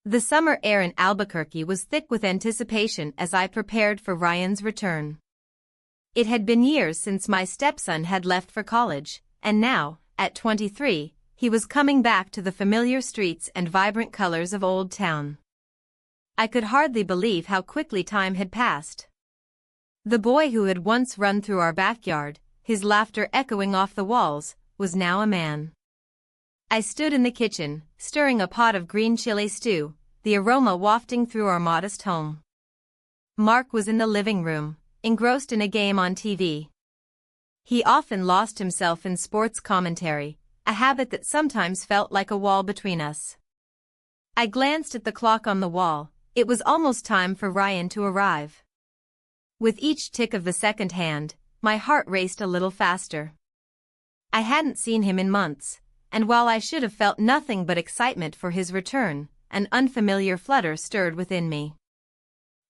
The summer air in Albuquerque was thick with anticipation as I prepared for Ryan's return. It had been years since my stepson had left for college, and now, at 23, he was coming back to the familiar streets and vibrant colors of Old Town. I could hardly believe how quickly time had passed. The boy who had once run through our backyard, his laughter echoing off the walls, was now a man. I stood in the kitchen, stirring a pot of green chili stew, the aroma wafting through our modest home. Mark was in the living room, engrossed in a game on TV. He often lost himself in sports commentary, a habit that sometimes felt like a wall between us. I glanced at the clock on the wall. It was almost time for Ryan to arrive. With each tick of the second hand, my heart raced a little faster. I hadn't seen him in months, and while I should have felt nothing but excitement for his return, an unfamiliar flutter stirred within me.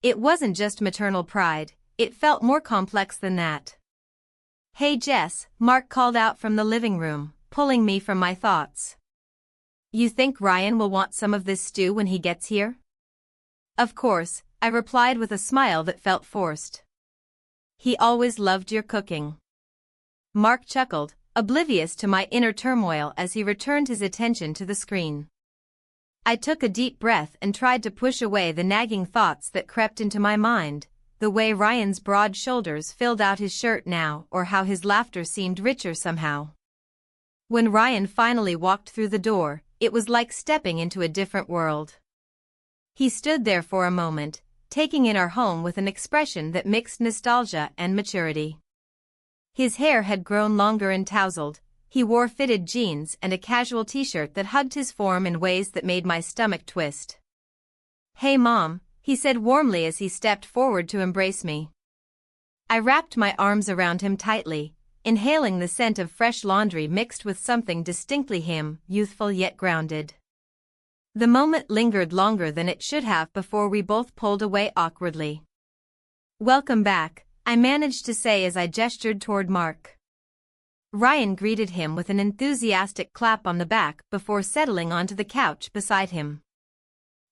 It wasn't just maternal pride, it felt more complex than that. "Hey Jess," Mark called out from the living room, pulling me from my thoughts. "You think Ryan will want some of this stew when he gets here?" "Of course," I replied with a smile that felt forced. "He always loved your cooking." Mark chuckled, oblivious to my inner turmoil as he returned his attention to the screen. I took a deep breath and tried to push away the nagging thoughts that crept into my mind, the way Ryan's broad shoulders filled out his shirt now, or how his laughter seemed richer somehow. When Ryan finally walked through the door, it was like stepping into a different world. He stood there for a moment, taking in our home with an expression that mixed nostalgia and maturity. His hair had grown longer and tousled, he wore fitted jeans and a casual t-shirt that hugged his form in ways that made my stomach twist. "Hey Mom," he said warmly as he stepped forward to embrace me. I wrapped my arms around him tightly, inhaling the scent of fresh laundry mixed with something distinctly him, youthful yet grounded. The moment lingered longer than it should have before we both pulled away awkwardly. "Welcome back," I managed to say as I gestured toward Mark. Ryan greeted him with an enthusiastic clap on the back before settling onto the couch beside him.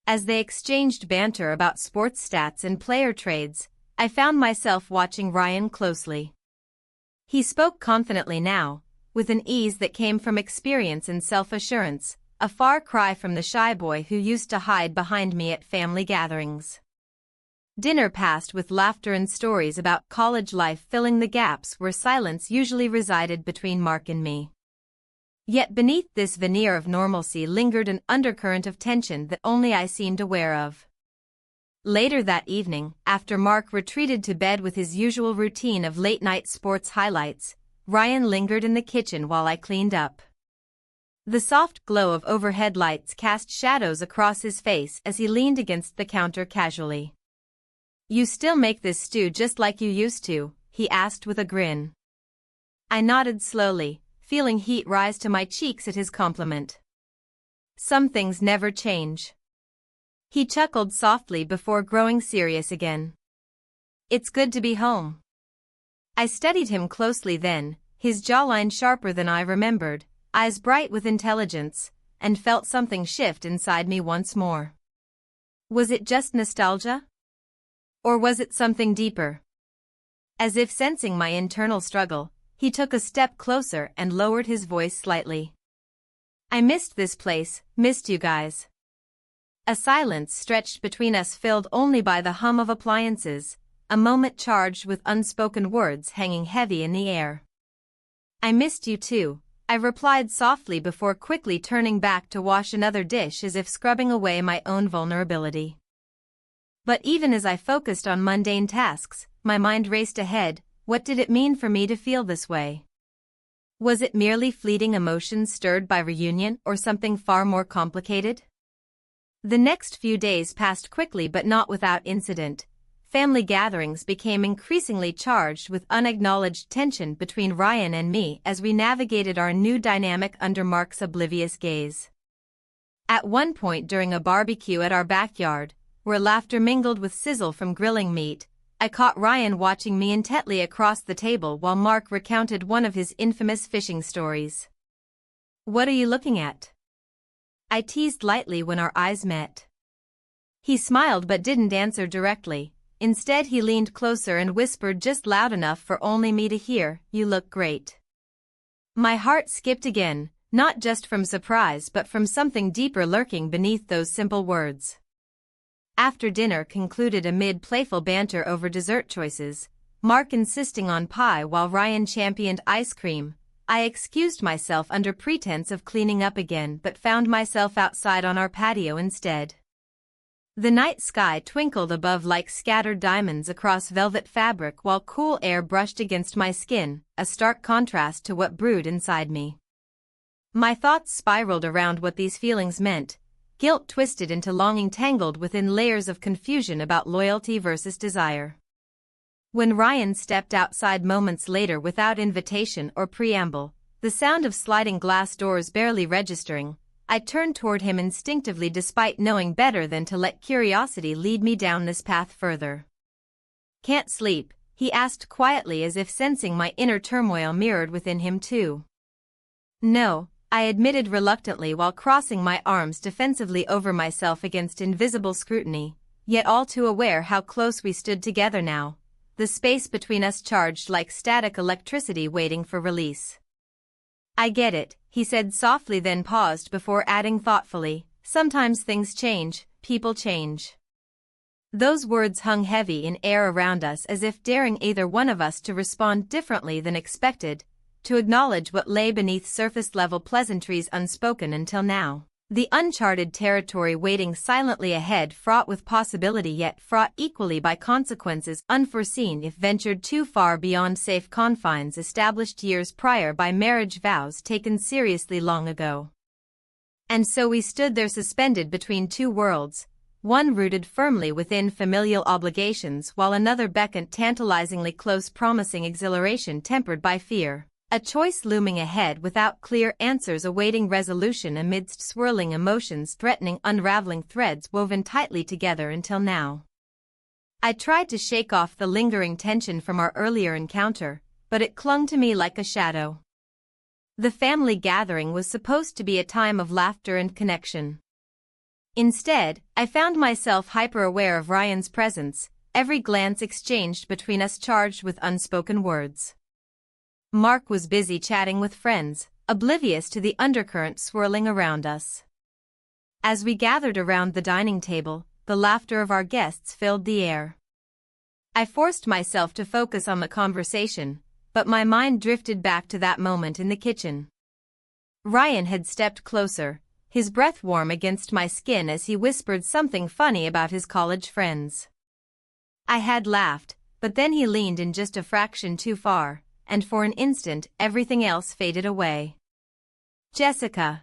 As they exchanged banter about sports stats and player trades, I found myself watching Ryan closely. He spoke confidently now, with an ease that came from experience and self-assurance, a far cry from the shy boy who used to hide behind me at family gatherings. Dinner passed with laughter and stories about college life filling the gaps where silence usually resided between Mark and me. Yet beneath this veneer of normalcy lingered an undercurrent of tension that only I seemed aware of. Later that evening, after Mark retreated to bed with his usual routine of late-night sports highlights, Ryan lingered in the kitchen while I cleaned up. The soft glow of overhead lights cast shadows across his face as he leaned against the counter casually. "You still make this stew just like you used to?" he asked with a grin. I nodded slowly, feeling heat rise to my cheeks at his compliment. "Some things never change." He chuckled softly before growing serious again. "It's good to be home." I studied him closely then, his jawline sharper than I remembered, eyes bright with intelligence, and felt something shift inside me once more. Was it just nostalgia? Or was it something deeper? As if sensing my internal struggle, he took a step closer and lowered his voice slightly. "I missed this place, missed you guys." A silence stretched between us filled only by the hum of appliances, a moment charged with unspoken words hanging heavy in the air. "I missed you too," I replied softly before quickly turning back to wash another dish as if scrubbing away my own vulnerability. But even as I focused on mundane tasks, my mind raced ahead. What did it mean for me to feel this way? Was it merely fleeting emotions stirred by reunion or something far more complicated? The next few days passed quickly but not without incident. Family gatherings became increasingly charged with unacknowledged tension between Ryan and me as we navigated our new dynamic under Mark's oblivious gaze. At one point during a barbecue at our backyard, where laughter mingled with sizzle from grilling meat, I caught Ryan watching me intently across the table while Mark recounted one of his infamous fishing stories. "What are you looking at?" I teased lightly when our eyes met. He smiled but didn't answer directly. Instead he leaned closer and whispered just loud enough for only me to hear, "You look great." My heart skipped again, not just from surprise but from something deeper lurking beneath those simple words. After dinner concluded amid playful banter over dessert choices, Mark insisting on pie while Ryan championed ice cream, I excused myself under pretense of cleaning up again but found myself outside on our patio instead. The night sky twinkled above like scattered diamonds across velvet fabric while cool air brushed against my skin, a stark contrast to what brewed inside me. My thoughts spiraled around what these feelings meant, guilt twisted into longing tangled within layers of confusion about loyalty versus desire. When Ryan stepped outside moments later without invitation or preamble, the sound of sliding glass doors barely registering, I turned toward him instinctively despite knowing better than to let curiosity lead me down this path further. "Can't sleep?" he asked quietly as if sensing my inner turmoil mirrored within him too. "No," I admitted reluctantly while crossing my arms defensively over myself against invisible scrutiny, yet all too aware how close we stood together now, the space between us charged like static electricity waiting for release. "I get it," he said softly then paused before adding thoughtfully, "Sometimes things change, people change." Those words hung heavy in air around us as if daring either one of us to respond differently than expected, to acknowledge what lay beneath surface-level pleasantries unspoken until now. The uncharted territory waiting silently ahead fraught with possibility yet fraught equally by consequences unforeseen if ventured too far beyond safe confines established years prior by marriage vows taken seriously long ago. And so we stood there suspended between two worlds, one rooted firmly within familial obligations while another beckoned tantalizingly close promising exhilaration tempered by fear. A choice looming ahead without clear answers awaiting resolution amidst swirling emotions threatening unraveling threads woven tightly together until now. I tried to shake off the lingering tension from our earlier encounter, but it clung to me like a shadow. The family gathering was supposed to be a time of laughter and connection. Instead, I found myself hyper-aware of Ryan's presence, every glance exchanged between us charged with unspoken words. Mark was busy chatting with friends, oblivious to the undercurrent swirling around us. As we gathered around the dining table, the laughter of our guests filled the air. I forced myself to focus on the conversation, but my mind drifted back to that moment in the kitchen. Ryan had stepped closer, his breath warm against my skin as he whispered something funny about his college friends. I had laughed, but then he leaned in just a fraction too far, and for an instant everything else faded away. "Jessica,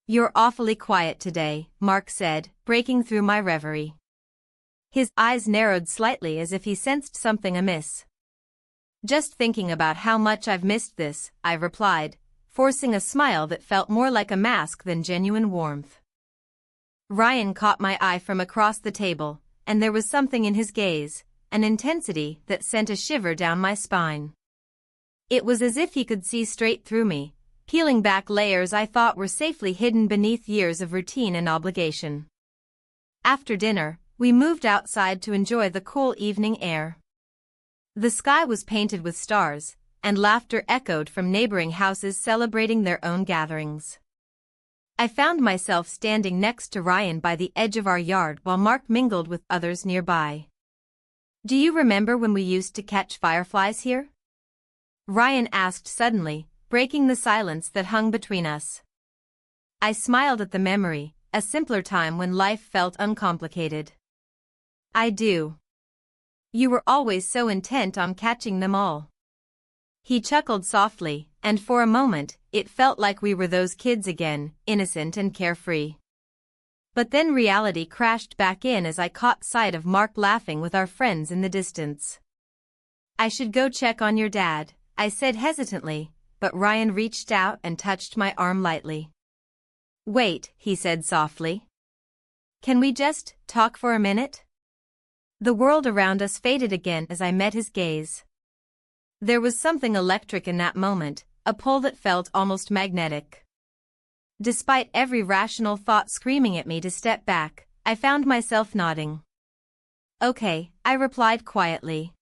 you're awfully quiet today," Mark said, breaking through my reverie. His eyes narrowed slightly as if he sensed something amiss. "Just thinking about how much I've missed this," I replied, forcing a smile that felt more like a mask than genuine warmth. Ryan caught my eye from across the table, and there was something in his gaze, an intensity that sent a shiver down my spine. It was as if he could see straight through me, peeling back layers I thought were safely hidden beneath years of routine and obligation. After dinner, we moved outside to enjoy the cool evening air. The sky was painted with stars, and laughter echoed from neighboring houses celebrating their own gatherings. I found myself standing next to Ryan by the edge of our yard while Mark mingled with others nearby. "Do you remember when we used to catch fireflies here?" Ryan asked suddenly, breaking the silence that hung between us. I smiled at the memory, a simpler time when life felt uncomplicated. "I do. You were always so intent on catching them all." He chuckled softly, and for a moment, it felt like we were those kids again, innocent and carefree. But then reality crashed back in as I caught sight of Mark laughing with our friends in the distance. "I should go check on your dad," I said hesitantly, but Ryan reached out and touched my arm lightly. "Wait," he said softly. "Can we just talk for a minute?" The world around us faded again as I met his gaze. There was something electric in that moment, a pull that felt almost magnetic. Despite every rational thought screaming at me to step back, I found myself nodding. Okay, I replied quietly.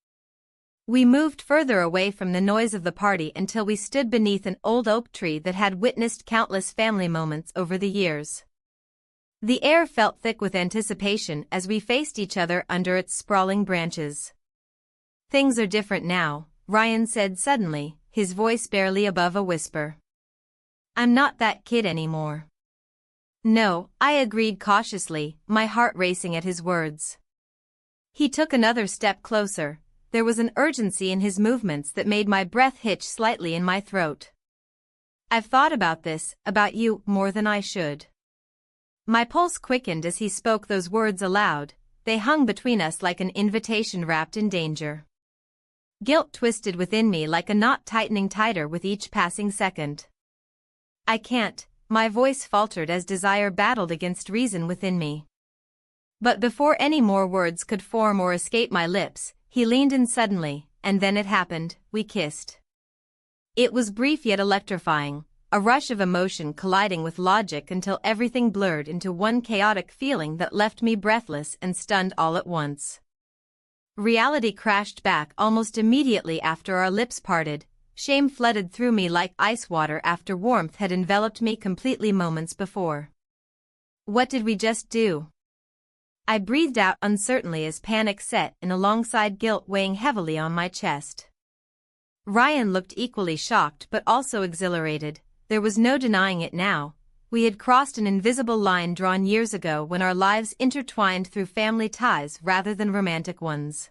We moved further away from the noise of the party until we stood beneath an old oak tree that had witnessed countless family moments over the years. The air felt thick with anticipation as we faced each other under its sprawling branches. Things are different now, Ryan said suddenly, his voice barely above a whisper. I'm not that kid anymore. No, I agreed cautiously, my heart racing at his words. He took another step closer. There was an urgency in his movements that made my breath hitch slightly in my throat. I've thought about this, about you, more than I should. My pulse quickened as he spoke those words aloud. They hung between us like an invitation wrapped in danger. Guilt twisted within me like a knot tightening tighter with each passing second. I can't, my voice faltered as desire battled against reason within me. But before any more words could form or escape my lips, he leaned in suddenly, and then it happened, we kissed. It was brief yet electrifying, a rush of emotion colliding with logic until everything blurred into one chaotic feeling that left me breathless and stunned all at once. Reality crashed back almost immediately after our lips parted. Shame flooded through me like ice water after warmth had enveloped me completely moments before. What did we just do? I breathed out uncertainly as panic set in alongside guilt weighing heavily on my chest. Ryan looked equally shocked but also exhilarated. There was no denying it now. We had crossed an invisible line drawn years ago when our lives intertwined through family ties rather than romantic ones.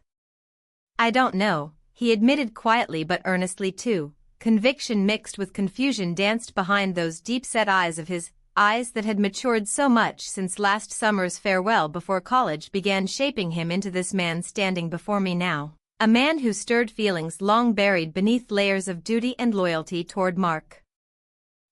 I don't know, he admitted quietly but earnestly too. Conviction mixed with confusion danced behind those deep-set eyes of his, eyes that had matured so much since last summer's farewell before college began shaping him into this man standing before me now. A man who stirred feelings long buried beneath layers of duty and loyalty toward Mark.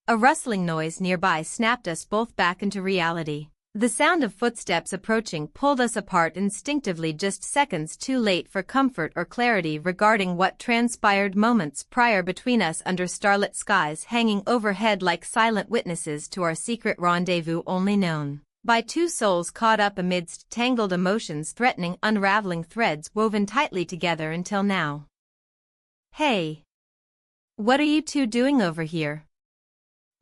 A rustling noise nearby snapped us both back into reality. The sound of footsteps approaching pulled us apart instinctively, just seconds too late for comfort or clarity regarding what transpired moments prior between us under starlit skies hanging overhead like silent witnesses to our secret rendezvous only known by two souls caught up amidst tangled emotions, threatening unraveling threads woven tightly together until now. Hey! What are you two doing over here?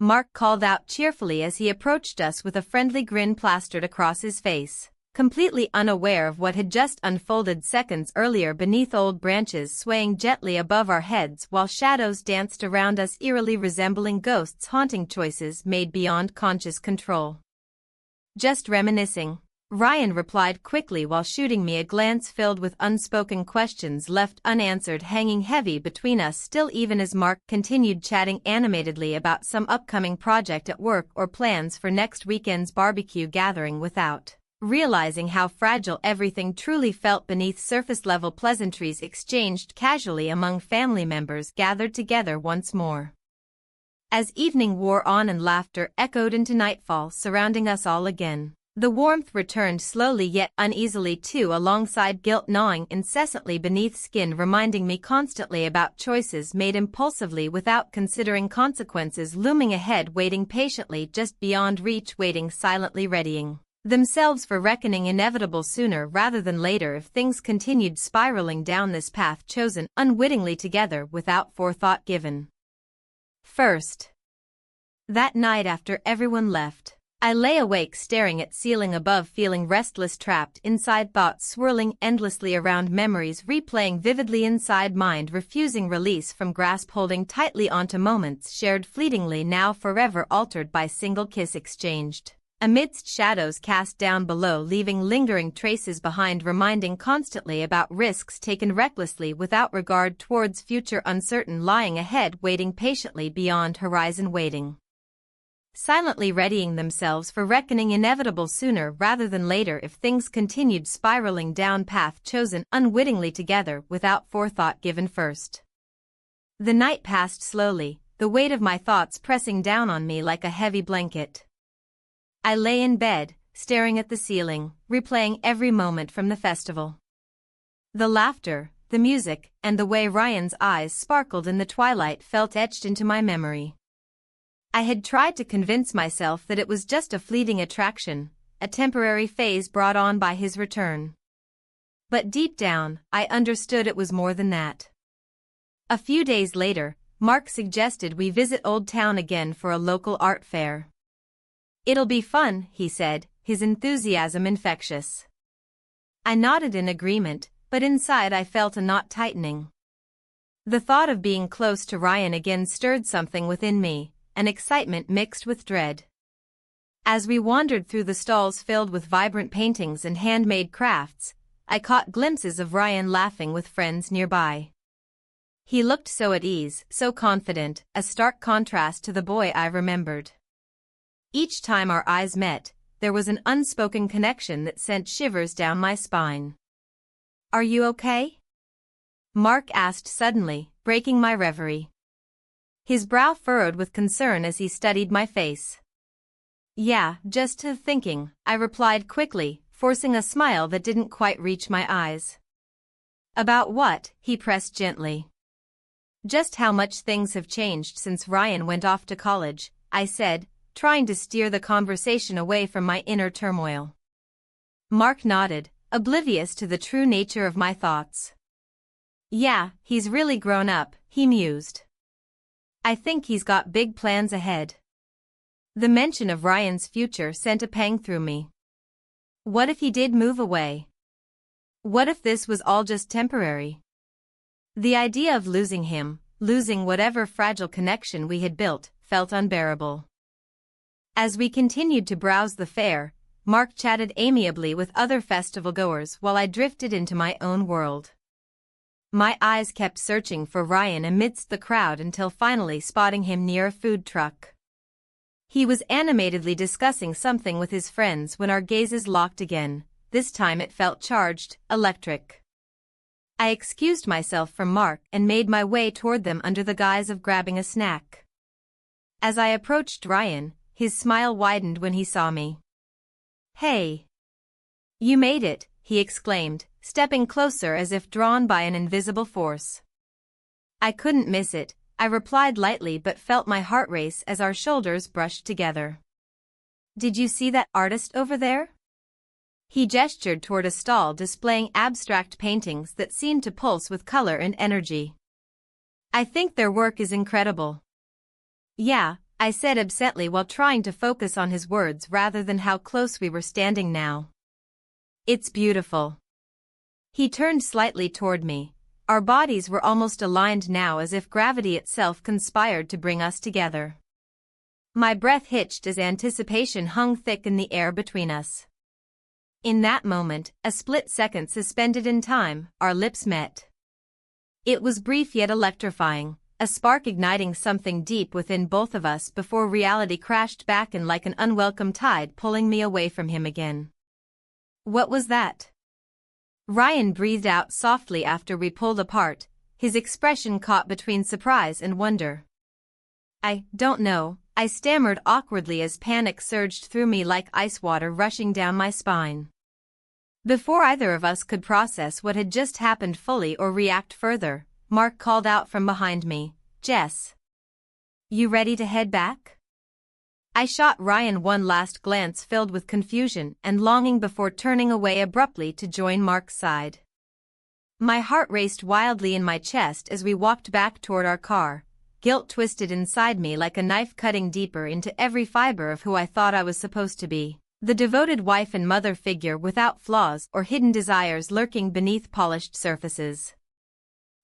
Mark called out cheerfully as he approached us with a friendly grin plastered across his face, completely unaware of what had just unfolded seconds earlier beneath old branches swaying gently above our heads while shadows danced around us eerily resembling ghosts haunting choices made beyond conscious control. Just reminiscing, Ryan replied quickly while shooting me a glance filled with unspoken questions left unanswered hanging heavy between us still even as Mark continued chatting animatedly about some upcoming project at work or plans for next weekend's barbecue gathering without realizing how fragile everything truly felt beneath surface-level pleasantries exchanged casually among family members gathered together once more. As evening wore on and laughter echoed into nightfall surrounding us all again, the warmth returned slowly yet uneasily too, alongside guilt gnawing incessantly beneath skin, reminding me constantly about choices made impulsively without considering consequences looming ahead, waiting patiently just beyond reach, waiting silently, readying themselves for reckoning inevitable sooner rather than later if things continued spiraling down this path chosen unwittingly together without forethought given. First, that night after everyone left, I lay awake staring at ceiling above, feeling restless, trapped inside thoughts swirling endlessly around, memories replaying vividly inside mind, refusing release from grasp, holding tightly onto moments shared fleetingly, now forever altered by single kiss exchanged amidst shadows cast down below, leaving lingering traces behind, reminding constantly about risks taken recklessly without regard towards future uncertain lying ahead, waiting patiently beyond horizon, waiting silently, readying themselves for reckoning inevitable sooner rather than later if things continued spiraling down path chosen unwittingly together without forethought given. First, the night passed slowly, the weight of my thoughts pressing down on me like a heavy blanket. I lay in bed, staring at the ceiling, replaying every moment from the festival. The laughter, the music, and the way Ryan's eyes sparkled in the twilight felt etched into my memory. I had tried to convince myself that it was just a fleeting attraction, a temporary phase brought on by his return. But deep down, I understood it was more than that. A few days later, Mark suggested we visit Old Town again for a local art fair. "It'll be fun," he said, his enthusiasm infectious. I nodded in agreement, but inside I felt a knot tightening. The thought of being close to Ryan again stirred something within me, an excitement mixed with dread. As we wandered through the stalls filled with vibrant paintings and handmade crafts, I caught glimpses of Ryan laughing with friends nearby. He looked so at ease, so confident, a stark contrast to the boy I remembered. Each time our eyes met, there was an unspoken connection that sent shivers down my spine. "Are you okay?" Mark asked suddenly, breaking my reverie. His brow furrowed with concern as he studied my face. "Yeah, just thinking," I replied quickly, forcing a smile that didn't quite reach my eyes. "About what?" he pressed gently. "Just how much things have changed since Ryan went off to college," I said, trying to steer the conversation away from my inner turmoil. Mark nodded, oblivious to the true nature of my thoughts. "Yeah, he's really grown up," he mused. "I think he's got big plans ahead." The mention of Ryan's future sent a pang through me. What if he did move away? What if this was all just temporary? The idea of losing him, losing whatever fragile connection we had built, felt unbearable. As we continued to browse the fair, Mark chatted amiably with other festival-goers while I drifted into my own world. My eyes kept searching for Ryan amidst the crowd until finally spotting him near a food truck. He was animatedly discussing something with his friends when our gazes locked again. This time it felt charged, electric. I excused myself from Mark and made my way toward them under the guise of grabbing a snack. As I approached Ryan, his smile widened when he saw me. "Hey! You made it," he exclaimed, stepping closer as if drawn by an invisible force. "I couldn't miss it," I replied lightly but felt my heart race as our shoulders brushed together. "Did you see that artist over there?" He gestured toward a stall displaying abstract paintings that seemed to pulse with color and energy. "I think their work is incredible." "Yeah," I said absently while trying to focus on his words rather than how close we were standing now. "It's beautiful." He turned slightly toward me. Our bodies were almost aligned now as if gravity itself conspired to bring us together. My breath hitched as anticipation hung thick in the air between us. In that moment, a split second suspended in time, our lips met. It was brief yet electrifying, a spark igniting something deep within both of us before reality crashed back in like an unwelcome tide pulling me away from him again. "What was that?" Ryan breathed out softly after we pulled apart, his expression caught between surprise and wonder. "I don't know," I stammered awkwardly as panic surged through me like ice water rushing down my spine. Before either of us could process what had just happened fully or react further, Mark called out from behind me, "Jess. You ready to head back?" I shot Ryan one last glance filled with confusion and longing before turning away abruptly to join Mark's side. My heart raced wildly in my chest as we walked back toward our car, guilt twisted inside me like a knife cutting deeper into every fiber of who I thought I was supposed to be, the devoted wife and mother figure without flaws or hidden desires lurking beneath polished surfaces.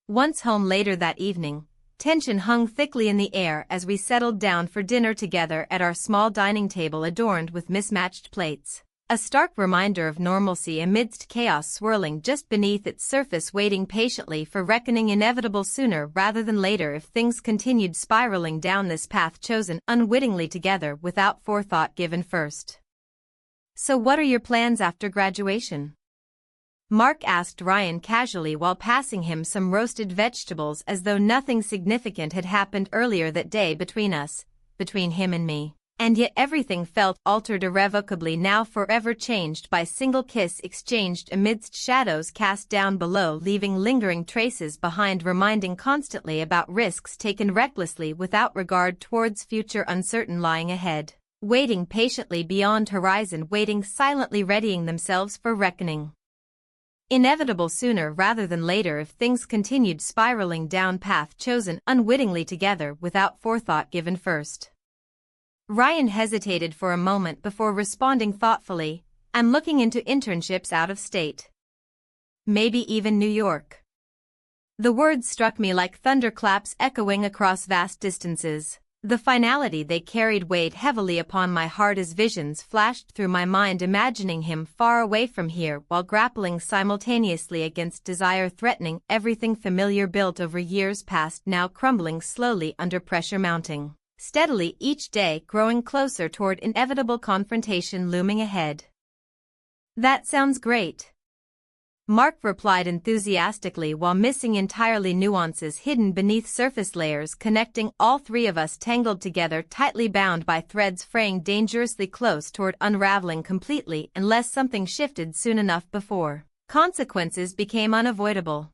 Once home later that evening, tension hung thickly in the air as we settled down for dinner together at our small dining table adorned with mismatched plates, a stark reminder of normalcy amidst chaos swirling just beneath its surface, waiting patiently for reckoning inevitable sooner rather than later if things continued spiraling down this path chosen unwittingly together without forethought given first. "So what are your plans after graduation?" Mark asked Ryan casually while passing him some roasted vegetables as though nothing significant had happened earlier that day between us, between him and me, and yet everything felt altered irrevocably now, forever changed by single kiss exchanged amidst shadows cast down below, leaving lingering traces behind, reminding constantly about risks taken recklessly without regard towards future uncertain lying ahead. waiting patiently beyond horizon, waiting silently, readying themselves for reckoning. Inevitable sooner rather than later if things continued spiraling down path chosen unwittingly together without forethought given first. Ryan hesitated for a moment before responding thoughtfully, "I'm looking into internships out of state. Maybe even New York." The words struck me like thunderclaps echoing across vast distances. The finality they carried weighed heavily upon my heart as visions flashed through my mind, imagining him far away from here while grappling simultaneously against desire threatening everything familiar built over years past, now crumbling slowly under pressure mounting steadily each day, growing closer toward inevitable confrontation looming ahead. "That sounds great," Mark replied enthusiastically while missing entirely nuances hidden beneath surface layers connecting all three of us, tangled together, tightly bound by threads fraying dangerously close toward unraveling completely unless something shifted soon enough before consequences became unavoidable.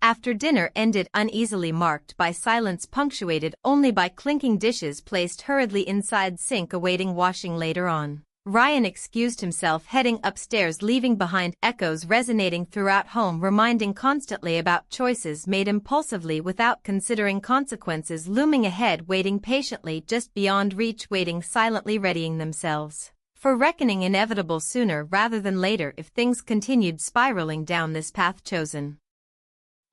After dinner ended uneasily, marked by silence punctuated only by clinking dishes placed hurriedly inside sink awaiting washing later on, Ryan excused himself, heading upstairs, leaving behind echoes resonating throughout home, reminding constantly about choices made impulsively without considering consequences looming ahead, waiting patiently just beyond reach, waiting silently, readying themselves for reckoning inevitable sooner rather than later if things continued spiraling down this path chosen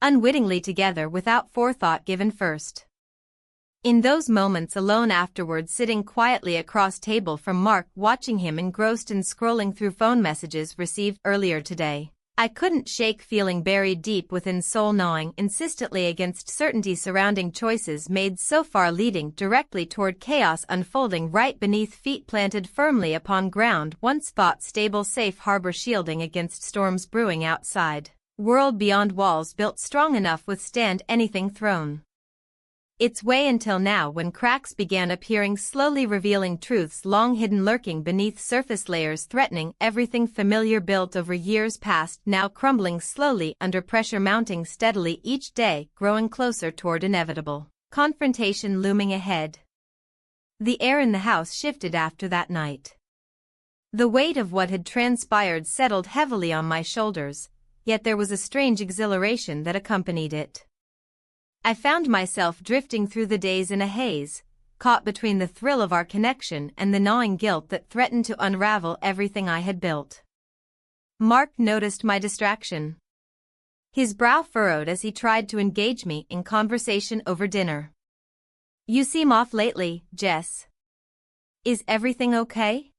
unwittingly together without forethought given first. In those moments alone afterwards, sitting quietly across table from Mark, watching him engrossed in scrolling through phone messages received earlier today, I couldn't shake feeling buried deep within, soul gnawing insistently against certainty surrounding choices made so far, leading directly toward chaos unfolding right beneath feet, planted firmly upon ground once thought stable, safe harbor shielding against storms brewing outside, world beyond walls built strong enough withstand anything thrown its way, until now when cracks began appearing, slowly revealing truths long hidden, lurking beneath surface layers threatening everything familiar built over years past, now crumbling slowly under pressure mounting steadily each day, growing closer toward inevitable confrontation looming ahead. The air in the house shifted after that night. The weight of what had transpired settled heavily on my shoulders, yet there was a strange exhilaration that accompanied it. I found myself drifting through the days in a haze, caught between the thrill of our connection and the gnawing guilt that threatened to unravel everything I had built. Mark noticed my distraction. His brow furrowed as he tried to engage me in conversation over dinner. "You seem off lately, Jess. Is everything okay?"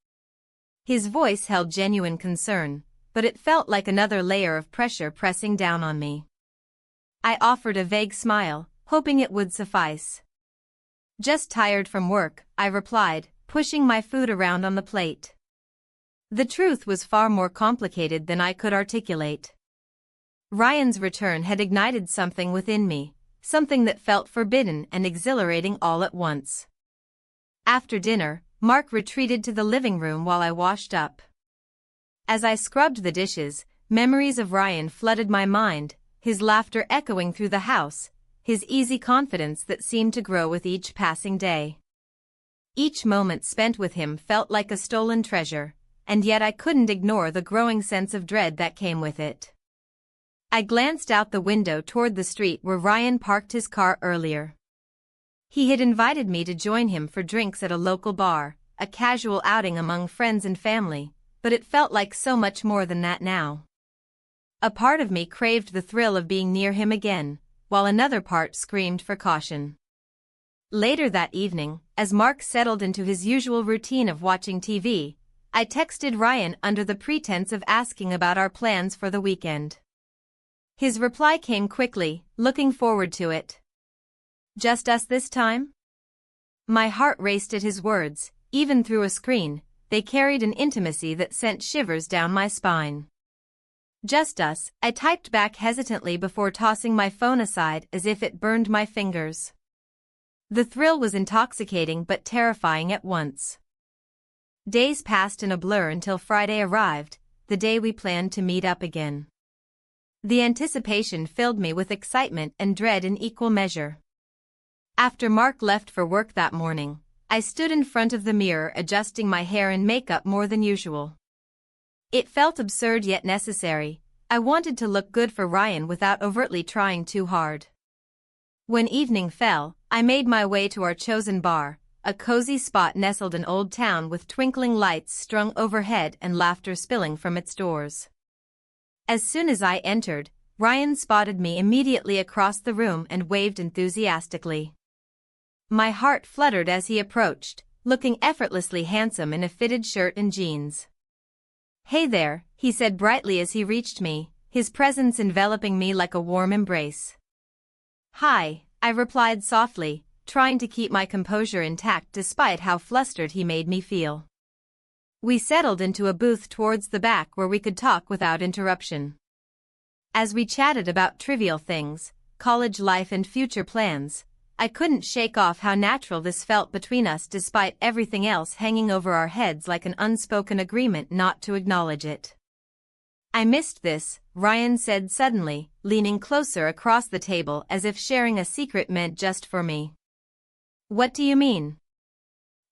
His voice held genuine concern, but it felt like another layer of pressure pressing down on me. I offered a vague smile, hoping it would suffice. "Just tired from work," I replied, pushing my food around on the plate. The truth was far more complicated than I could articulate. Ryan's return had ignited something within me, something that felt forbidden and exhilarating all at once. After dinner, Mark retreated to the living room while I washed up. As I scrubbed the dishes, memories of Ryan flooded my mind, his laughter echoing through the house, his easy confidence that seemed to grow with each passing day. Each moment spent with him felt like a stolen treasure, and yet I couldn't ignore the growing sense of dread that came with it. I glanced out the window toward the street where Ryan parked his car earlier. He had invited me to join him for drinks at a local bar, a casual outing among friends and family, but it felt like so much more than that now. A part of me craved the thrill of being near him again, while another part screamed for caution. Later that evening, as Mark settled into his usual routine of watching TV, I texted Ryan under the pretense of asking about our plans for the weekend. His reply came quickly, "Looking forward to it." "Just us this time?" My heart raced at his words. Even through a screen, they carried an intimacy that sent shivers down my spine. "Just us," I typed back hesitantly before tossing my phone aside as if it burned my fingers. The thrill was intoxicating but terrifying at once. Days passed in a blur until Friday arrived, the day we planned to meet up again. The anticipation filled me with excitement and dread in equal measure. After Mark left for work that morning, I stood in front of the mirror adjusting my hair and makeup more than usual. It felt absurd yet necessary. I wanted to look good for Ryan without overtly trying too hard. When evening fell, I made my way to our chosen bar, a cozy spot nestled in Old Town with twinkling lights strung overhead and laughter spilling from its doors. As soon as I entered, Ryan spotted me immediately across the room and waved enthusiastically. My heart fluttered as he approached, looking effortlessly handsome in a fitted shirt and jeans. "Hey there," he said brightly as he reached me, his presence enveloping me like a warm embrace. "Hi," I replied softly, trying to keep my composure intact despite how flustered he made me feel. We settled into a booth towards the back where we could talk without interruption. As we chatted about trivial things, college life and future plans, I couldn't shake off how natural this felt between us despite everything else hanging over our heads like an unspoken agreement not to acknowledge it. "I missed this," Ryan said suddenly, leaning closer across the table as if sharing a secret meant just for me. "What do you mean?"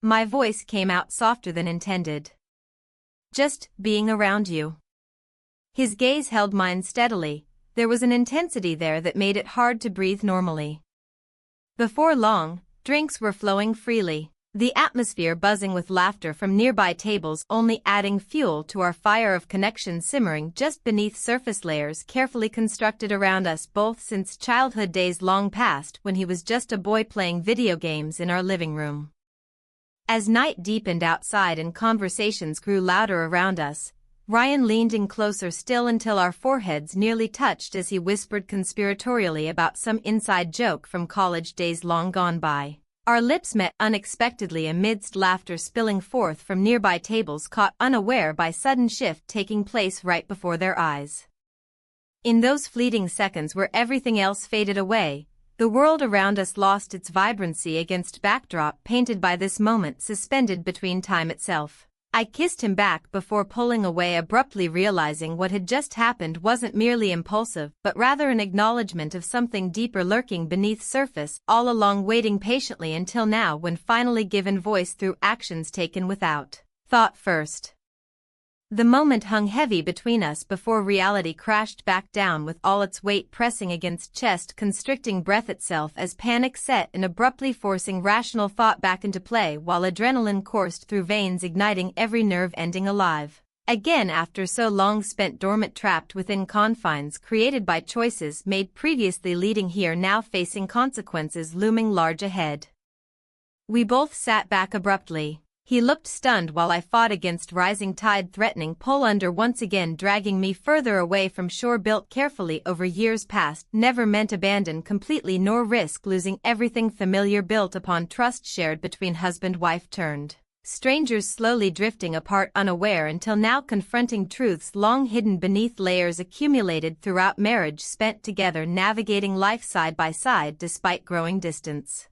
My voice came out softer than intended. "Just being around you." His gaze held mine steadily. There was an intensity there that made it hard to breathe normally. Before long, drinks were flowing freely, the atmosphere buzzing with laughter from nearby tables only adding fuel to our fire of connection simmering just beneath surface layers carefully constructed around us both since childhood days long past when he was just a boy playing video games in our living room. As night deepened outside and conversations grew louder around us, Ryan leaned in closer still until our foreheads nearly touched as he whispered conspiratorially about some inside joke from college days long gone by. Our lips met unexpectedly amidst laughter spilling forth from nearby tables caught unaware by sudden shift taking place right before their eyes. In those fleeting seconds where everything else faded away, the world around us lost its vibrancy against backdrop painted by this moment suspended between time itself. I kissed him back before pulling away abruptly realizing what had just happened wasn't merely impulsive but rather an acknowledgement of something deeper lurking beneath surface all along waiting patiently until now when finally given voice through actions taken without thought first. The moment hung heavy between us before reality crashed back down with all its weight pressing against chest constricting breath itself as panic set and abruptly forcing rational thought back into play while adrenaline coursed through veins igniting every nerve ending alive. Again after so long spent dormant trapped within confines created by choices made previously leading here now facing consequences looming large ahead. We both sat back abruptly. He looked stunned while I fought against rising tide threatening pull under once again dragging me further away from shore built carefully over years past never meant abandon completely nor risk losing everything familiar built upon trust shared between husband-wife turned strangers slowly drifting apart unaware until now confronting truths long hidden beneath layers accumulated throughout marriage spent together navigating life side by side despite growing distance.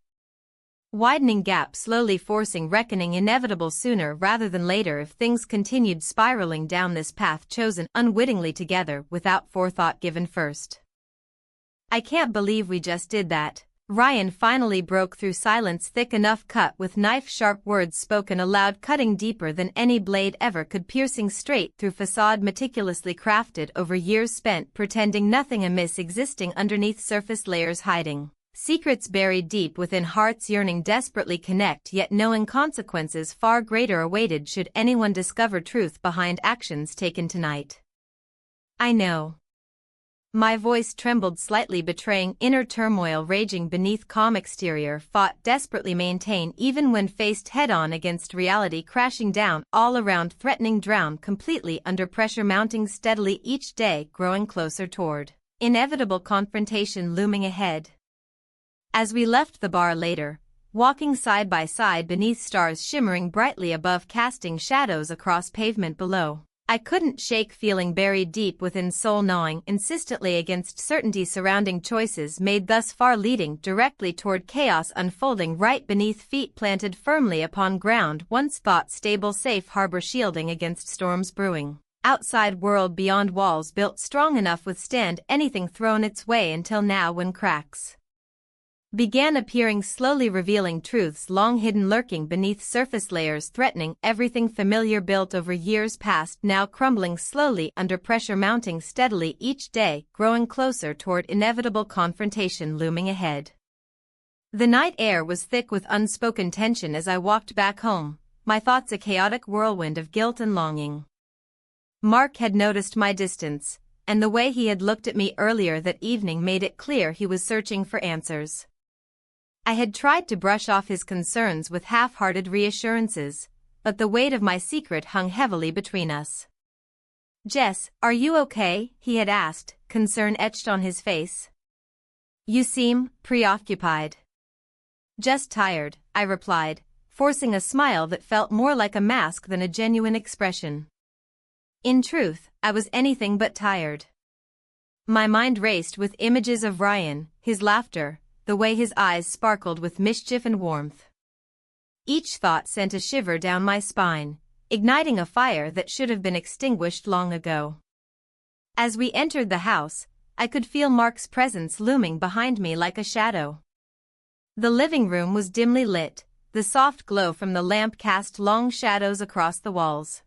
Widening gap slowly forcing reckoning inevitable sooner rather than later if things continued spiraling down this path chosen unwittingly together without forethought given first. "I can't believe we just did that." Ryan finally broke through silence thick enough cut with knife-sharp words spoken aloud cutting deeper than any blade ever could piercing straight through facade meticulously crafted over years spent pretending nothing amiss existing underneath surface layers hiding. Secrets buried deep within hearts yearning desperately connect yet knowing consequences far greater awaited should anyone discover truth behind actions taken tonight. "I know." My voice trembled slightly betraying inner turmoil raging beneath calm exterior fought desperately maintain even when faced head-on against reality crashing down all around threatening drown completely under pressure mounting steadily each day growing closer toward inevitable confrontation looming ahead. As we left the bar later, walking side by side beneath stars shimmering brightly above casting shadows across pavement below, I couldn't shake feeling buried deep within soul gnawing insistently against certainty surrounding choices made thus far leading directly toward chaos unfolding right beneath feet planted firmly upon ground once thought stable safe harbor shielding against storms brewing. Outside world beyond walls built strong enough withstand anything thrown its way until now when cracks began appearing, slowly revealing truths long hidden, lurking beneath surface layers, threatening everything familiar built over years past, now crumbling slowly under pressure, mounting steadily each day, growing closer toward inevitable confrontation looming ahead. The night air was thick with unspoken tension as I walked back home, my thoughts a chaotic whirlwind of guilt and longing. Mark had noticed my distance, and the way he had looked at me earlier that evening made it clear he was searching for answers. I had tried to brush off his concerns with half-hearted reassurances, but the weight of my secret hung heavily between us. "Jess, are you okay?" he had asked, concern etched on his face. "You seem preoccupied." "Just tired," I replied, forcing a smile that felt more like a mask than a genuine expression. In truth, I was anything but tired. My mind raced with images of Ryan, his laughter, the way his eyes sparkled with mischief and warmth. Each thought sent a shiver down my spine, igniting a fire that should have been extinguished long ago. As we entered the house, I could feel Mark's presence looming behind me like a shadow. The living room was dimly lit, the soft glow from the lamp cast long shadows across the walls.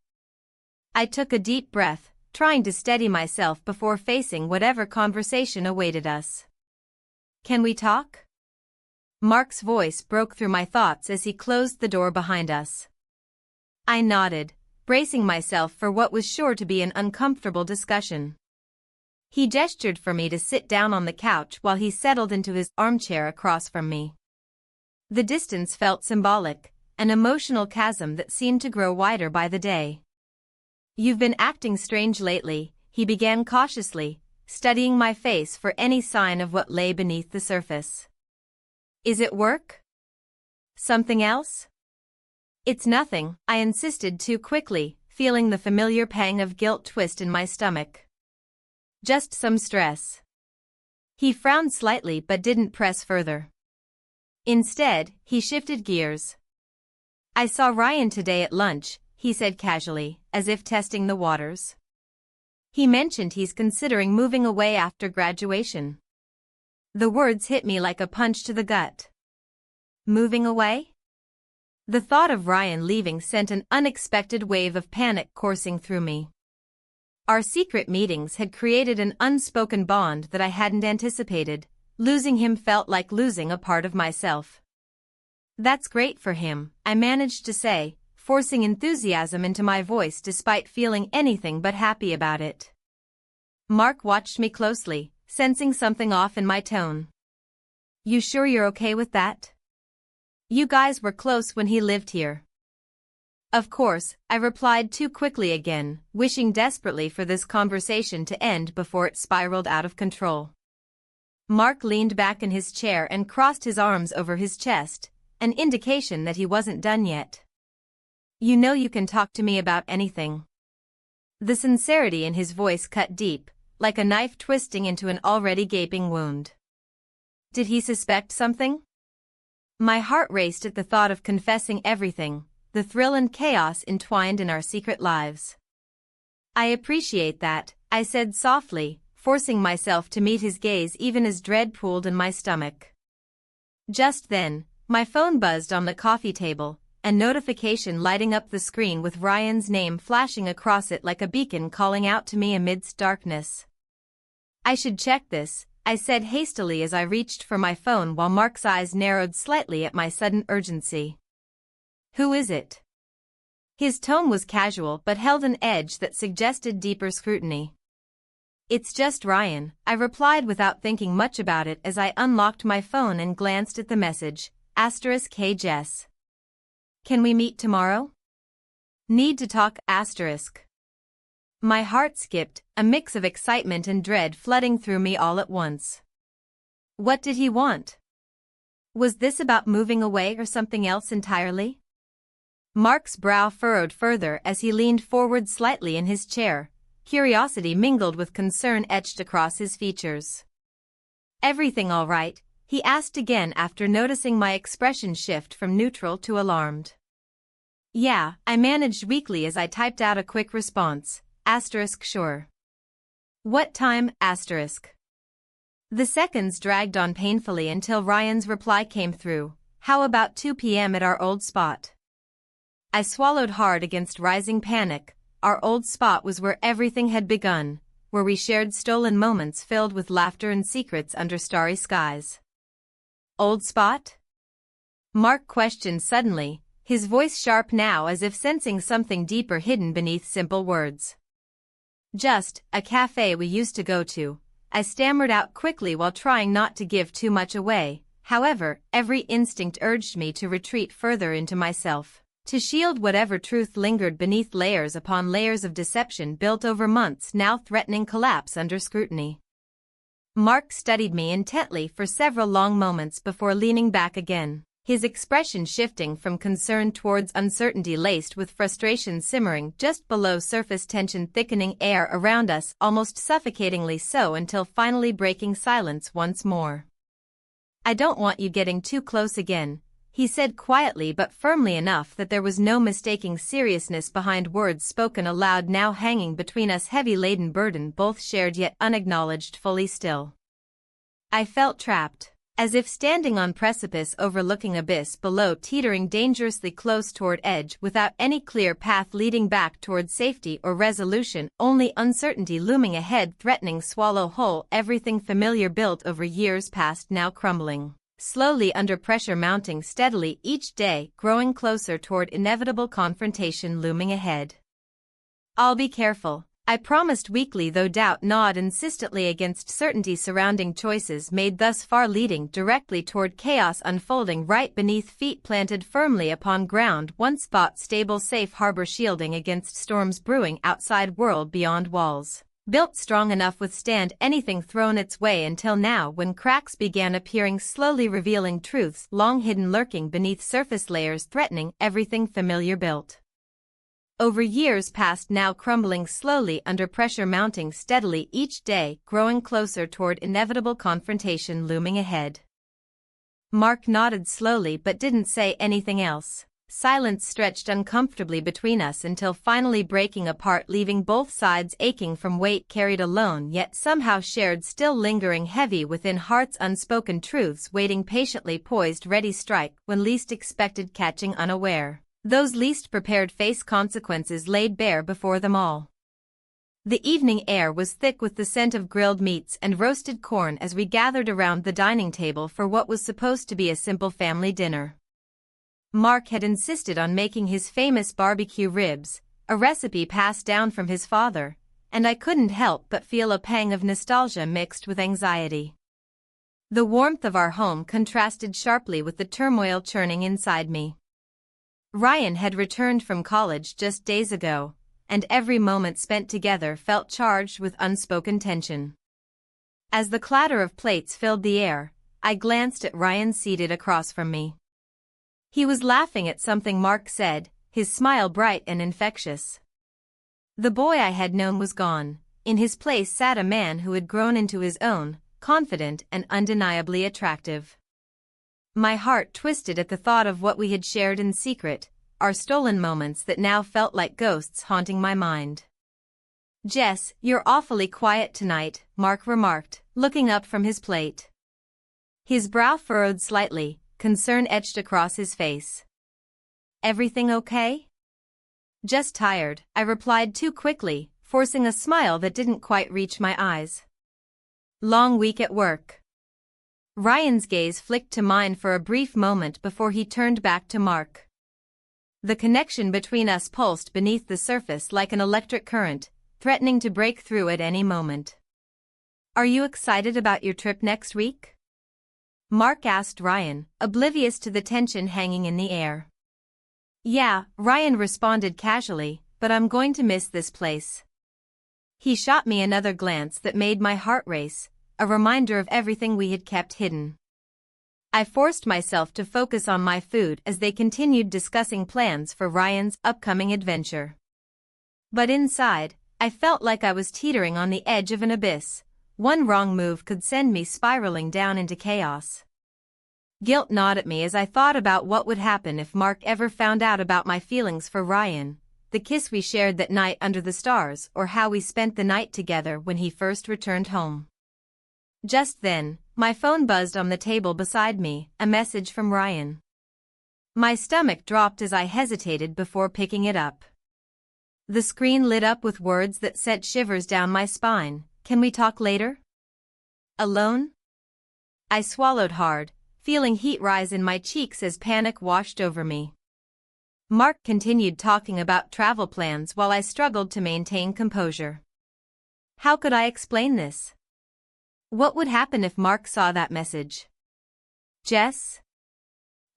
I took a deep breath, trying to steady myself before facing whatever conversation awaited us. "Can we talk?" Mark's voice broke through my thoughts as he closed the door behind us. I nodded, bracing myself for what was sure to be an uncomfortable discussion. He gestured for me to sit down on the couch while he settled into his armchair across from me. The distance felt symbolic, an emotional chasm that seemed to grow wider by the day. "You've been acting strange lately," he began cautiously, studying my face for any sign of what lay beneath the surface. "Is it work? Something else?" "It's nothing," I insisted too quickly, feeling the familiar pang of guilt twist in my stomach. "Just some stress." He frowned slightly but didn't press further. Instead, he shifted gears. "I saw Ryan today at lunch," he said casually, as if testing the waters. "He mentioned he's considering moving away after graduation." The words hit me like a punch to the gut. Moving away? The thought of Ryan leaving sent an unexpected wave of panic coursing through me. Our secret meetings had created an unspoken bond that I hadn't anticipated. Losing him felt like losing a part of myself. "That's great for him," I managed to say, forcing enthusiasm into my voice despite feeling anything but happy about it. Mark watched me closely, sensing something off in my tone. "You sure you're okay with that? You guys were close when he lived here." "Of course," I replied too quickly again, wishing desperately for this conversation to end before it spiraled out of control. Mark leaned back in his chair and crossed his arms over his chest, an indication that he wasn't done yet. "You know you can talk to me about anything." The sincerity in his voice cut deep, like a knife twisting into an already gaping wound. Did he suspect something? My heart raced at the thought of confessing everything, the thrill and chaos entwined in our secret lives. "I appreciate that," I said softly, forcing myself to meet his gaze even as dread pooled in my stomach. Just then, my phone buzzed on the coffee table, a notification lighting up the screen with Ryan's name flashing across it like a beacon calling out to me amidst darkness. "I should check this," I said hastily as I reached for my phone while Mark's eyes narrowed slightly at my sudden urgency. "Who is it?" His tone was casual but held an edge that suggested deeper scrutiny. "It's just Ryan," I replied without thinking much about it as I unlocked my phone and glanced at the message, *Hey Jess. Can we meet tomorrow? Need to talk, *. My heart skipped, a mix of excitement and dread flooding through me all at once. What did he want? Was this about moving away or something else entirely? Mark's brow furrowed further as he leaned forward slightly in his chair, curiosity mingled with concern etched across his features. "Everything all right?" he asked again after noticing my expression shift from neutral to alarmed. "Yeah," I managed weakly as I typed out a quick response, *. Sure. What time, *. The seconds dragged on painfully until Ryan's reply came through. How about 2 p.m. at our old spot? I swallowed hard against rising panic. Our old spot was where everything had begun, where we shared stolen moments filled with laughter and secrets under starry skies. Old spot? Mark questioned suddenly, his voice sharp now as if sensing something deeper hidden beneath simple words. Just a cafe we used to go to, I stammered out quickly while trying not to give too much away. However, every instinct urged me to retreat further into myself, to shield whatever truth lingered beneath layers upon layers of deception built over months now threatening collapse under scrutiny. Mark studied me intently for several long moments before leaning back again, his expression shifting from concern towards uncertainty laced with frustration simmering just below surface tension thickening air around us almost suffocatingly so until finally breaking silence once more. I don't want you getting too close again, he said quietly but firmly enough that there was no mistaking seriousness behind words spoken aloud now hanging between us heavy-laden burden both shared yet unacknowledged fully still. I felt trapped, as if standing on precipice overlooking abyss below teetering dangerously close toward edge without any clear path leading back toward safety or resolution, only uncertainty looming ahead threatening swallow whole everything familiar built over years past now crumbling, slowly under pressure mounting steadily each day growing closer toward inevitable confrontation looming ahead. I'll be careful, I promised weakly though doubt gnawed insistently against certainty surrounding choices made thus far leading directly toward chaos unfolding right beneath feet planted firmly upon ground once thought stable safe harbor shielding against storms brewing outside world beyond walls, built strong enough withstand anything thrown its way until now when cracks began appearing slowly revealing truths long hidden lurking beneath surface layers threatening everything familiar built over years past now crumbling slowly under pressure mounting steadily each day growing closer toward inevitable confrontation looming ahead. Mark nodded slowly but didn't say anything else. Silence stretched uncomfortably between us until finally breaking apart leaving both sides aching from weight carried alone yet somehow shared still lingering heavy within hearts unspoken truths waiting patiently poised ready strike when least expected catching unaware. Those least prepared face consequences laid bare before them all. The evening air was thick with the scent of grilled meats and roasted corn as we gathered around the dining table for what was supposed to be a simple family dinner. Mark had insisted on making his famous barbecue ribs, a recipe passed down from his father, and I couldn't help but feel a pang of nostalgia mixed with anxiety. The warmth of our home contrasted sharply with the turmoil churning inside me. Ryan had returned from college just days ago, and every moment spent together felt charged with unspoken tension. As the clatter of plates filled the air, I glanced at Ryan seated across from me. He was laughing at something Mark said, his smile bright and infectious. The boy I had known was gone. In his place sat a man who had grown into his own, confident and undeniably attractive. My heart twisted at the thought of what we had shared in secret, our stolen moments that now felt like ghosts haunting my mind. "Jess, you're awfully quiet tonight," Mark remarked, looking up from his plate. His brow furrowed slightly, concern etched across his face. "Everything okay?" "Just tired," I replied too quickly, forcing a smile that didn't quite reach my eyes. "Long week at work?" Ryan's gaze flicked to mine for a brief moment before he turned back to Mark. The connection between us pulsed beneath the surface like an electric current, threatening to break through at any moment. "Are you excited about your trip next week?" Mark asked Ryan, oblivious to the tension hanging in the air. "Yeah," Ryan responded casually, "but I'm going to miss this place." He shot me another glance that made my heart race, a reminder of everything we had kept hidden. I forced myself to focus on my food as they continued discussing plans for Ryan's upcoming adventure. But inside, I felt like I was teetering on the edge of an abyss. One wrong move could send me spiraling down into chaos. Guilt gnawed at me as I thought about what would happen if Mark ever found out about my feelings for Ryan, the kiss we shared that night under the stars, or how we spent the night together when he first returned home. Just then, my phone buzzed on the table beside me, a message from Ryan. My stomach dropped as I hesitated before picking it up. The screen lit up with words that sent shivers down my spine. "Can we talk later?" "Alone?" I swallowed hard, feeling heat rise in my cheeks as panic washed over me. Mark continued talking about travel plans while I struggled to maintain composure. How could I explain this? What would happen if Mark saw that message? "Jess?"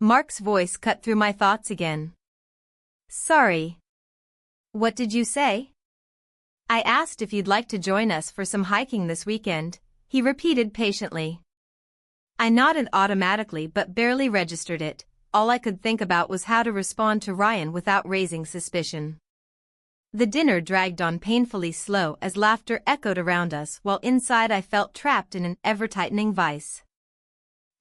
Mark's voice cut through my thoughts again. "Sorry. What did you say?" "I asked if you'd like to join us for some hiking this weekend," he repeated patiently. I nodded automatically but barely registered it. All I could think about was how to respond to Ryan without raising suspicion. The dinner dragged on painfully slow as laughter echoed around us while inside I felt trapped in an ever-tightening vice.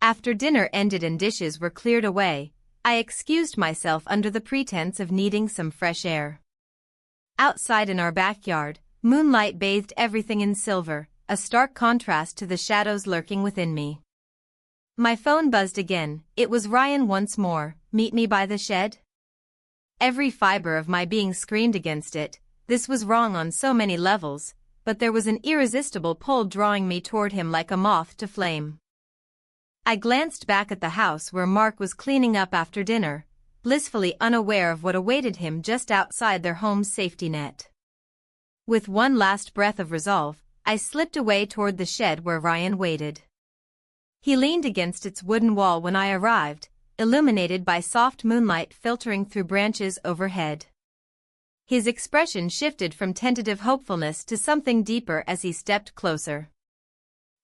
After dinner ended and dishes were cleared away, I excused myself under the pretense of needing some fresh air. Outside in our backyard, moonlight bathed everything in silver, a stark contrast to the shadows lurking within me. My phone buzzed again. It was Ryan once more. "Meet me by the shed?" Every fiber of my being screamed against it. This was wrong on so many levels, but there was an irresistible pull drawing me toward him like a moth to flame. I glanced back at the house where Mark was cleaning up after dinner, blissfully unaware of what awaited him just outside their home's safety net. With one last breath of resolve, I slipped away toward the shed where Ryan waited. He leaned against its wooden wall when I arrived, illuminated by soft moonlight filtering through branches overhead. His expression shifted from tentative hopefulness to something deeper as he stepped closer.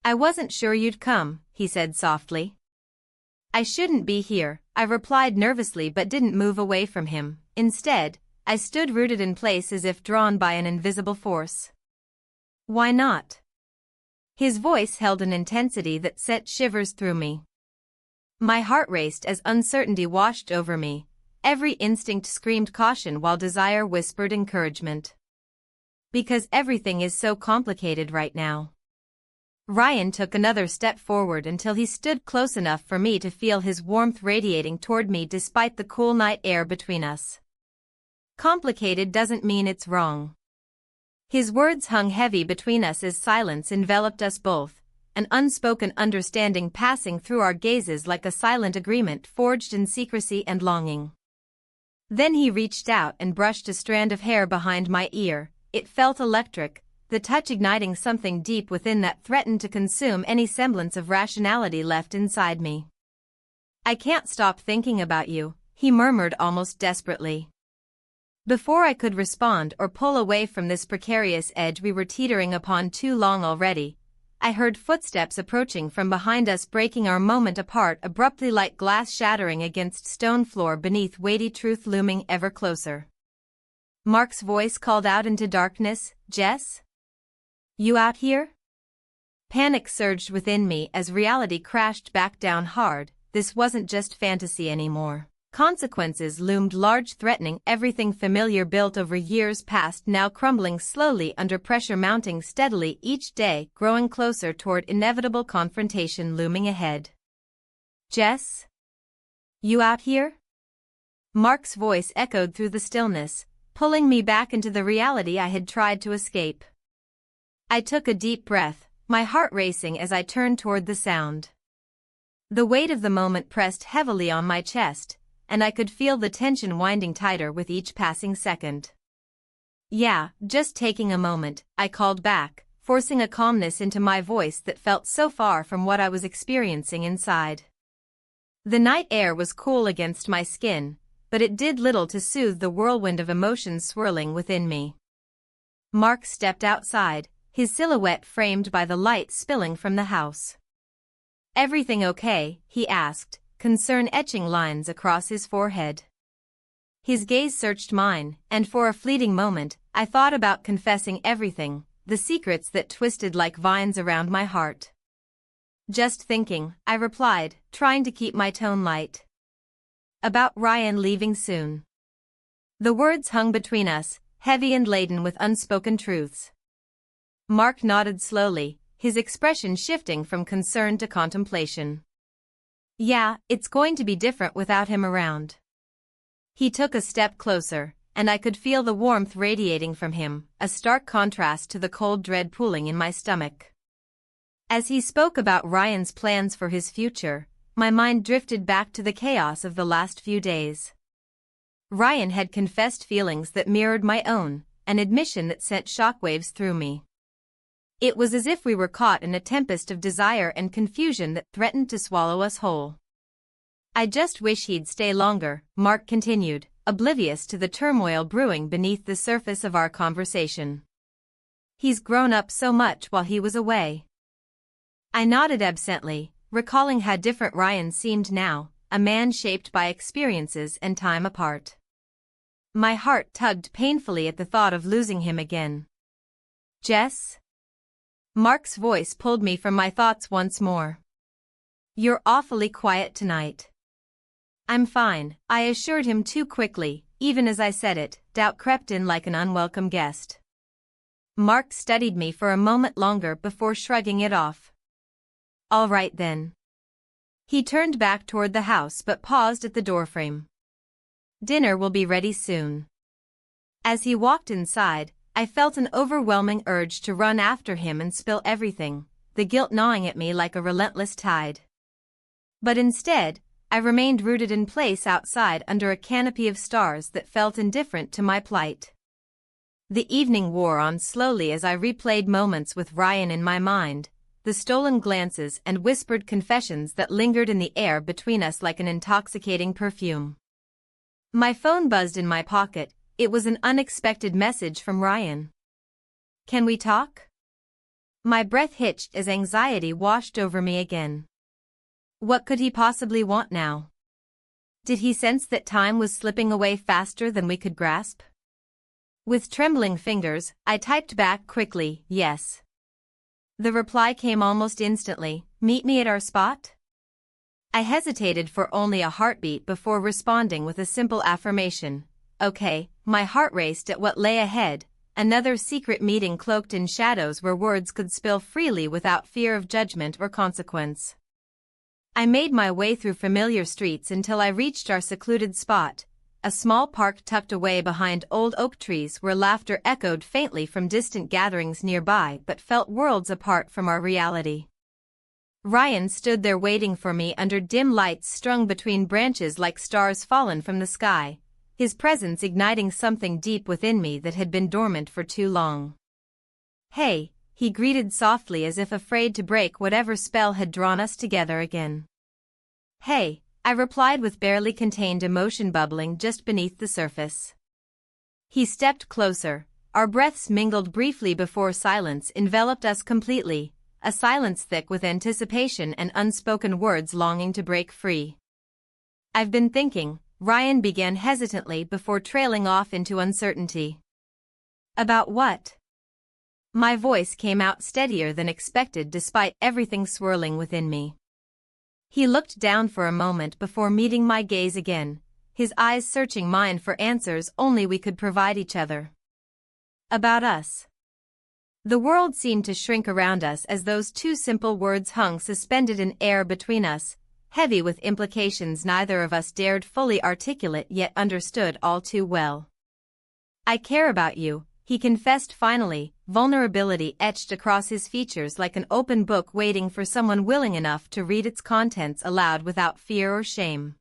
"I wasn't sure you'd come," he said softly. "I shouldn't be here," I replied nervously but didn't move away from him. Instead, I stood rooted in place as if drawn by an invisible force. "Why not?" His voice held an intensity that sent shivers through me. My heart raced as uncertainty washed over me. Every instinct screamed caution while desire whispered encouragement. "Because everything is so complicated right now." Ryan took another step forward until he stood close enough for me to feel his warmth radiating toward me despite the cool night air between us. "Complicated doesn't mean it's wrong." His words hung heavy between us as silence enveloped us both, an unspoken understanding passing through our gazes like a silent agreement forged in secrecy and longing. Then he reached out and brushed a strand of hair behind my ear. It felt electric, the touch igniting something deep within that threatened to consume any semblance of rationality left inside me. "I can't stop thinking about you," he murmured almost desperately. Before I could respond or pull away from this precarious edge we were teetering upon too long already, I heard footsteps approaching from behind us, breaking our moment apart abruptly like glass shattering against stone floor beneath, weighty truth looming ever closer. Mark's voice called out into darkness, "Jess? You out here?" Panic surged within me as reality crashed back down hard. This wasn't just fantasy anymore. Consequences loomed large, threatening everything familiar built over years past, now crumbling slowly under pressure, mounting steadily each day, growing closer toward inevitable confrontation looming ahead. "Jess? You out here?" Mark's voice echoed through the stillness, pulling me back into the reality I had tried to escape. I took a deep breath, my heart racing as I turned toward the sound. The weight of the moment pressed heavily on my chest, and I could feel the tension winding tighter with each passing second. "Yeah, just taking a moment," I called back, forcing a calmness into my voice that felt so far from what I was experiencing inside. The night air was cool against my skin, but it did little to soothe the whirlwind of emotions swirling within me. Mark stepped outside, his silhouette framed by the light spilling from the house. "Everything okay?" he asked, concern etching lines across his forehead. His gaze searched mine, and for a fleeting moment, I thought about confessing everything, the secrets that twisted like vines around my heart. "Just thinking," I replied, trying to keep my tone light. "About Ryan leaving soon." The words hung between us, heavy and laden with unspoken truths. Mark nodded slowly, his expression shifting from concern to contemplation. Yeah, it's going to be different without him around. He took a step closer, and I could feel the warmth radiating from him, a stark contrast to the cold dread pooling in my stomach. As he spoke about Ryan's plans for his future, my mind drifted back to the chaos of the last few days. Ryan had confessed feelings that mirrored my own, an admission that sent shockwaves through me. It was as if we were caught in a tempest of desire and confusion that threatened to swallow us whole. I just wish he'd stay longer, Mark continued, oblivious to the turmoil brewing beneath the surface of our conversation. He's grown up so much while he was away. I nodded absently, recalling how different Ryan seemed now, a man shaped by experiences and time apart. My heart tugged painfully at the thought of losing him again. Jess? Mark's voice pulled me from my thoughts once more. You're awfully quiet tonight. I'm fine, I assured him too quickly. Even as I said it, doubt crept in like an unwelcome guest. Mark studied me for a moment longer before shrugging it off. All right then. He turned back toward the house but paused at the doorframe. Dinner will be ready soon. As he walked inside, I felt an overwhelming urge to run after him and spill everything, the guilt gnawing at me like a relentless tide. But instead, I remained rooted in place outside under a canopy of stars that felt indifferent to my plight. The evening wore on slowly as I replayed moments with Ryan in my mind, the stolen glances and whispered confessions that lingered in the air between us like an intoxicating perfume. My phone buzzed in my pocket. It was an unexpected message from Ryan. Can we talk? My breath hitched as anxiety washed over me again. What could he possibly want now? Did he sense that time was slipping away faster than we could grasp? With trembling fingers, I typed back quickly, yes. The reply came almost instantly, meet me at our spot? I hesitated for only a heartbeat before responding with a simple affirmation. Okay. My heart raced at what lay ahead, another secret meeting cloaked in shadows where words could spill freely without fear of judgment or consequence. I made my way through familiar streets until I reached our secluded spot, a small park tucked away behind old oak trees where laughter echoed faintly from distant gatherings nearby but felt worlds apart from our reality. Ryan stood there waiting for me under dim lights strung between branches like stars fallen from the sky, his presence igniting something deep within me that had been dormant for too long. Hey, he greeted softly as if afraid to break whatever spell had drawn us together again. Hey, I replied with barely contained emotion bubbling just beneath the surface. He stepped closer, our breaths mingled briefly before silence enveloped us completely, a silence thick with anticipation and unspoken words longing to break free. I've been thinking, Ryan began hesitantly before trailing off into uncertainty. About what? My voice came out steadier than expected despite everything swirling within me. He looked down for a moment before meeting my gaze again, his eyes searching mine for answers only we could provide each other. About us. The world seemed to shrink around us as those two simple words hung suspended in air between us, heavy with implications neither of us dared fully articulate yet understood all too well. I care about you, he confessed finally, vulnerability etched across his features like an open book waiting for someone willing enough to read its contents aloud without fear or shame.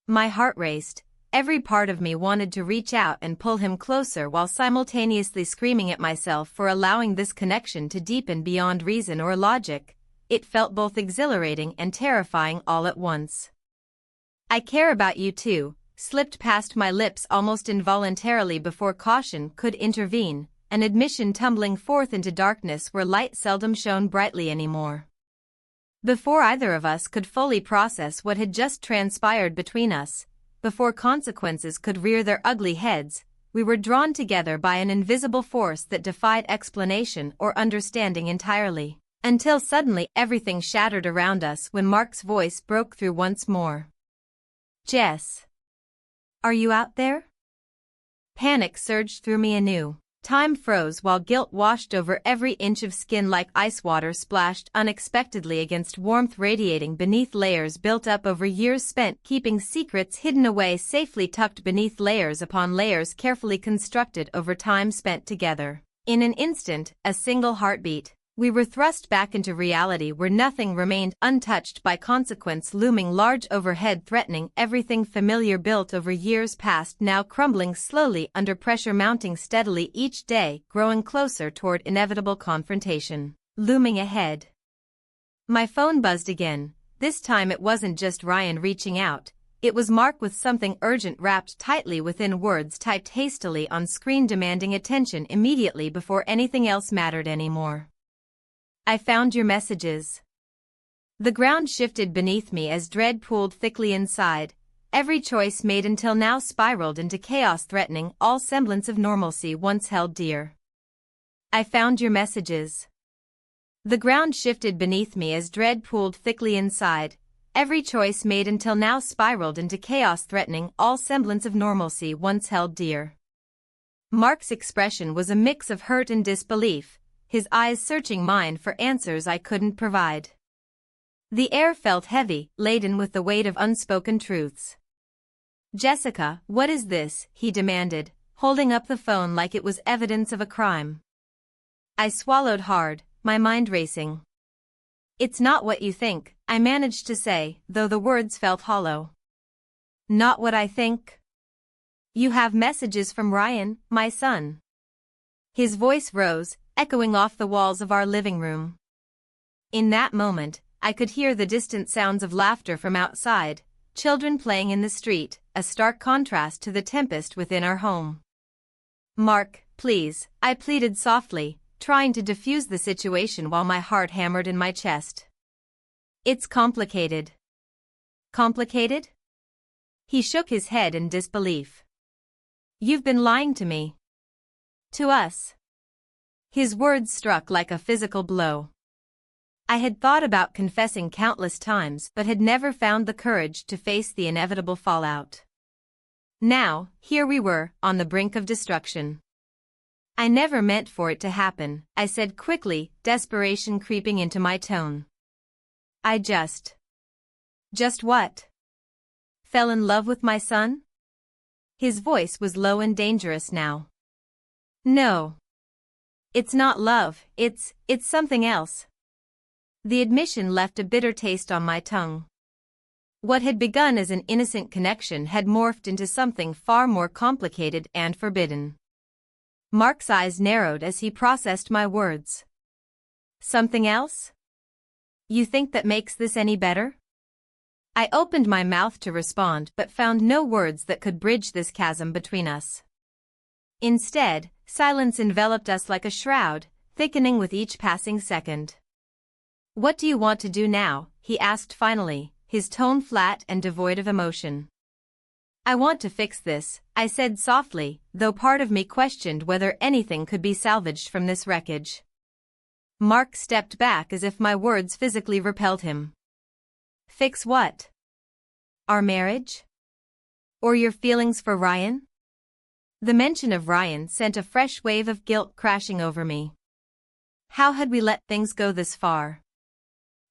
My heart raced, every part of me wanted to reach out and pull him closer while simultaneously screaming at myself for allowing this connection to deepen beyond reason or logic. It felt both exhilarating and terrifying all at once. I care about you too, slipped past my lips almost involuntarily before caution could intervene, an admission tumbling forth into darkness where light seldom shone brightly anymore. Before either of us could fully process what had just transpired between us, before consequences could rear their ugly heads, we were drawn together by an invisible force that defied explanation or understanding entirely. Until suddenly everything shattered around us when Mark's voice broke through once more. Jess. Are you out there? Panic surged through me anew. Time froze while guilt washed over every inch of skin like ice water splashed unexpectedly against warmth radiating beneath layers built up over years spent keeping secrets hidden away safely tucked beneath layers upon layers carefully constructed over time spent together. In an instant, a single heartbeat, we were thrust back into reality where nothing remained untouched by consequence looming large overhead threatening everything familiar built over years past now crumbling slowly under pressure mounting steadily each day growing closer toward inevitable confrontation. Looming ahead. My phone buzzed again. This time it wasn't just Ryan reaching out. It was Mark with something urgent wrapped tightly within words typed hastily on screen demanding attention immediately before anything else mattered anymore. I found your messages. The ground shifted beneath me as dread pooled thickly inside. Every choice made until now spiraled into chaos threatening all semblance of normalcy once held dear. I found your messages. The ground shifted beneath me as dread pooled thickly inside. Every choice made until now spiraled into chaos threatening all semblance of normalcy once held dear. Mark's expression was a mix of hurt and disbelief, his eyes searching mine for answers I couldn't provide. The air felt heavy, laden with the weight of unspoken truths. Jessica, what is this? He demanded, holding up the phone like it was evidence of a crime. I swallowed hard, my mind racing. It's not what you think, I managed to say, though the words felt hollow. Not what I think? You have messages from Ryan, my son. His voice rose, echoing off the walls of our living room. In that moment, I could hear the distant sounds of laughter from outside, children playing in the street, a stark contrast to the tempest within our home. Mark, please, I pleaded softly, trying to diffuse the situation while my heart hammered in my chest. It's complicated. Complicated? He shook his head in disbelief. You've been lying to me. To us. His words struck like a physical blow. I had thought about confessing countless times but had never found the courage to face the inevitable fallout. Now, here we were, on the brink of destruction. I never meant for it to happen, I said quickly, desperation creeping into my tone. I just what? Fell in love with my son? His voice was low and dangerous now. No. It's not love, it's something else. The admission left a bitter taste on my tongue. What had begun as an innocent connection had morphed into something far more complicated and forbidden. Mark's eyes narrowed as he processed my words. Something else? You think that makes this any better? I opened my mouth to respond but found no words that could bridge this chasm between us. Instead, silence enveloped us like a shroud, thickening with each passing second. What do you want to do now? He asked finally, his tone flat and devoid of emotion. I want to fix this, I said softly, though part of me questioned whether anything could be salvaged from this wreckage. Mark stepped back as if my words physically repelled him. Fix what? Our marriage? Or your feelings for Ryan? The mention of Ryan sent a fresh wave of guilt crashing over me. How had we let things go this far?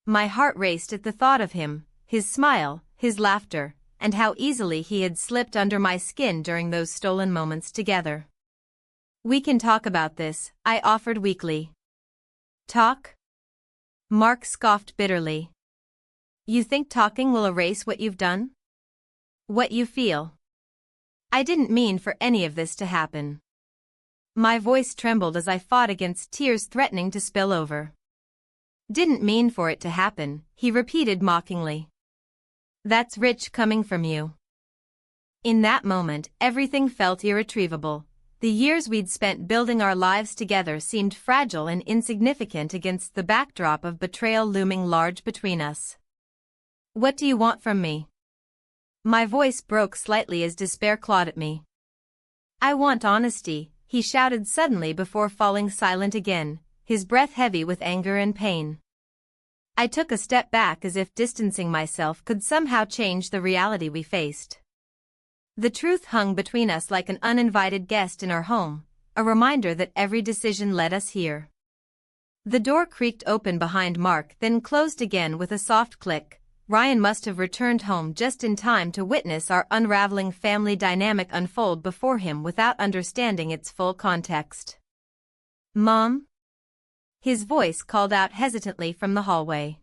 My heart raced at the thought of him, his smile, his laughter, and how easily he had slipped under my skin during those stolen moments together. We can talk about this, I offered weakly. Talk? Mark scoffed bitterly. You think talking will erase what you've done? What you feel? I didn't mean for any of this to happen. My voice trembled as I fought against tears threatening to spill over. Didn't mean for it to happen, he repeated mockingly. That's rich coming from you. In that moment, everything felt irretrievable. The years we'd spent building our lives together seemed fragile and insignificant against the backdrop of betrayal looming large between us. What do you want from me? My voice broke slightly as despair clawed at me. I want honesty, he shouted suddenly before falling silent again, his breath heavy with anger and pain. I took a step back as if distancing myself could somehow change the reality we faced. The truth hung between us like an uninvited guest in our home, a reminder that every decision led us here. The door creaked open behind Mark, then closed again with a soft click. Ryan must have returned home just in time to witness our unraveling family dynamic unfold before him without understanding its full context. "Mom?" His voice called out hesitantly from the hallway.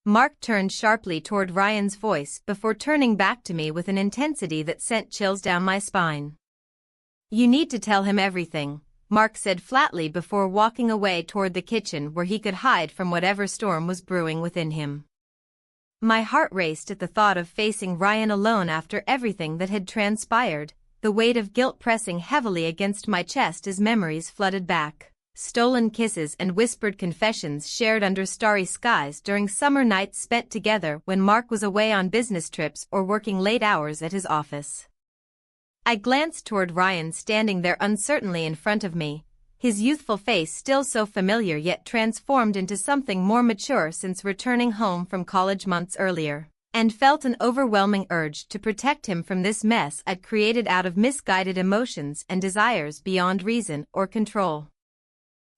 Mark turned sharply toward Ryan's voice before turning back to me with an intensity that sent chills down my spine. "You need to tell him everything," Mark said flatly before walking away toward the kitchen where he could hide from whatever storm was brewing within him. My heart raced at the thought of facing Ryan alone after everything that had transpired, the weight of guilt pressing heavily against my chest as memories flooded back. Stolen kisses and whispered confessions shared under starry skies during summer nights spent together when Mark was away on business trips or working late hours at his office. I glanced toward Ryan standing there uncertainly in front of me, his youthful face still so familiar yet transformed into something more mature since returning home from college months earlier, and felt an overwhelming urge to protect him from this mess I'd created out of misguided emotions and desires beyond reason or control.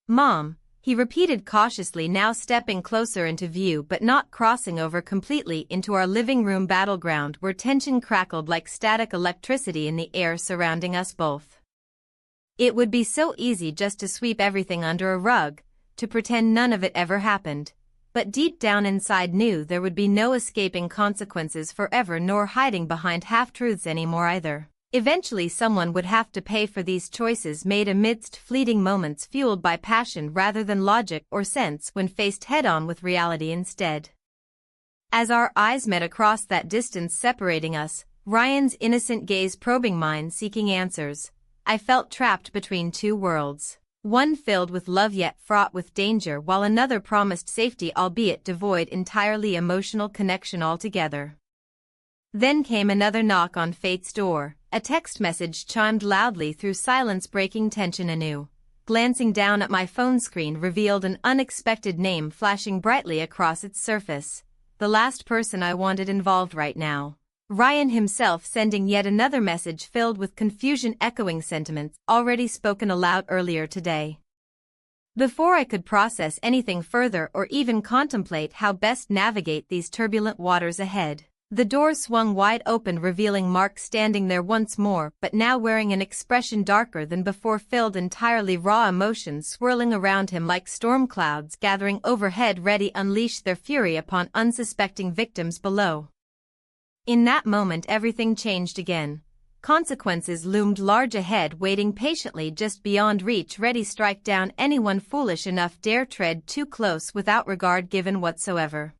"Mom," he repeated cautiously, now stepping closer into view but not crossing over completely into our living room battleground where tension crackled like static electricity in the air surrounding us both. It would be so easy just to sweep everything under a rug, to pretend none of it ever happened, but deep down inside knew there would be no escaping consequences forever nor hiding behind half-truths anymore either. Eventually someone would have to pay for these choices made amidst fleeting moments fueled by passion rather than logic or sense when faced head-on with reality instead. As our eyes met across that distance separating us, Ryan's innocent gaze probing mine seeking answers, I felt trapped between two worlds, one filled with love yet fraught with danger while another promised safety albeit devoid entirely emotional connection altogether. Then came another knock on fate's door. A text message chimed loudly through silence, breaking tension anew. Glancing down at my phone screen revealed an unexpected name flashing brightly across its surface. The last person I wanted involved right now. Ryan himself sending yet another message filled with confusion echoing sentiments already spoken aloud earlier today. Before I could process anything further or even contemplate how best navigate these turbulent waters ahead, the door swung wide open revealing Mark standing there once more but now wearing an expression darker than before, filled entirely raw emotions swirling around him like storm clouds gathering overhead ready unleash their fury upon unsuspecting victims below. In that moment everything changed again. Consequences loomed large ahead waiting patiently just beyond reach ready strike down anyone foolish enough dare tread too close without regard given whatsoever.